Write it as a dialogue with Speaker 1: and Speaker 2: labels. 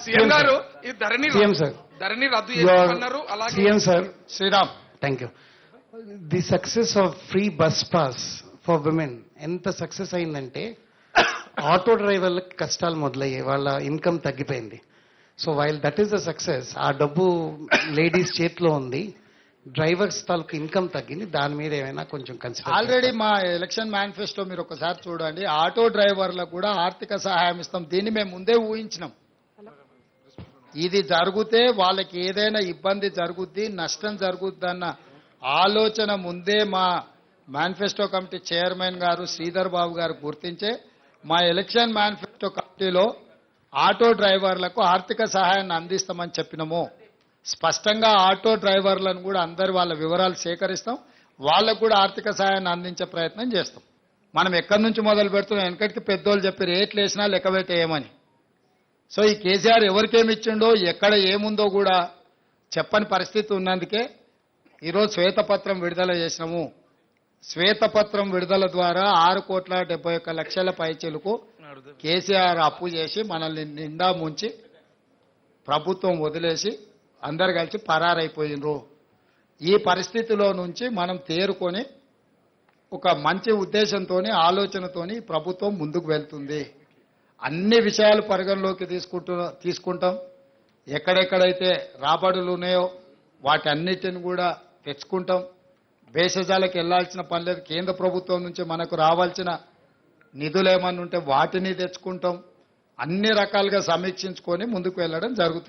Speaker 1: CM గారు ఈ
Speaker 2: CM sir
Speaker 1: ధరణి రద్దు చేస్తున్నారు. అలాగే
Speaker 2: CM sir
Speaker 3: Sriram,
Speaker 2: thank you. The success of free bus pass for women ఎంత సక్సెస్ అయిందంటే ఆటో డ్రైవర్లకు కష్టాలు మొదలయ్యాయి, వాళ్ళ ఇన్కమ్ తగ్గిపోయింది. So while that is the success, ఆ డబ్బు లేడీస్ చేతిలో ఉంది, డ్రైవర్స్ తాలూకు ఇన్కమ్ తగ్గింది. దాని మీద ఏమైనా కొంచెం కన్సిడర్.
Speaker 3: ఆల్రెడీ మా ఎలక్షన్ మేనిఫెస్టో మీరు ఒకసారి చూడండి, ఆటో డ్రైవర్లకు కూడా ఆర్థిక సహాయం ఇస్తాం. దీన్ని మేము ముందే ఊహించినాం. ఇది జరిగితే వాళ్ళకి ఏదైనా ఇబ్బంది జరుగుద్ది, నష్టం జరుగుద్దన్న ఆలోచన ముందే మా మేనిఫెస్టో కమిటీ చైర్మన్ గారు శ్రీధర్ బాబు గారు గుర్తించే మా ఎలక్షన్ మేనిఫెస్టో కమిటీలో ఆటో డ్రైవర్లకు ఆర్థిక సహాయాన్ని అందిస్తామని చెప్పినాము. స్పష్టంగా ఆటో డ్రైవర్లను కూడా అందరి వాళ్ళ వివరాలు సేకరిస్తాం, వాళ్ళకు కూడా ఆర్థిక సహాయాన్ని అందించే ప్రయత్నం చేస్తాం. మనం ఎక్కడి నుంచి మొదలు పెడుతున్నాం, వెనకటికి పెద్దోళ్ళు చెప్పి రేట్లు వేసినా లెక్క పెట్టేయమని. సో ఈ కేసీఆర్ ఎవరికేమి ఇచ్చిండో ఎక్కడ ఏముందో కూడా చెప్పని పరిస్థితి ఉన్నందుకే ఈరోజు శ్వేతపత్రం విడుదల చేసినాము. శ్వేతపత్రం విడుదల ద్వారా 6,71,00,000 పైచీలకు కేసీఆర్ అప్పు చేసి మనల్ని నిండా ముంచి ప్రభుత్వం వదిలేసి అందరు కలిసి పరారైపోయినరు. ఈ పరిస్థితిలో నుంచి మనం తేరుకొని ఒక మంచి ఉద్దేశంతోని ఆలోచనతోని ప్రభుత్వం ముందుకు వెళ్తుంది. అన్ని విషయాలు పరిగణలోకి తీసుకుంటాం. ఎక్కడెక్కడైతే రాబడులు ఉన్నాయో వాటన్నిటిని కూడా తెచ్చుకుంటాం. భేషజాలకు వెళ్లాల్సిన పని లేదు. కేంద్ర ప్రభుత్వం నుంచి మనకు రావాల్సిన నిధులు ఏమన్నా ఉంటే వాటిని తెచ్చుకుంటాం. అన్ని రకాలుగా సమీక్షించుకొని ముందుకు వెళ్ళడం జరుగుతుంది.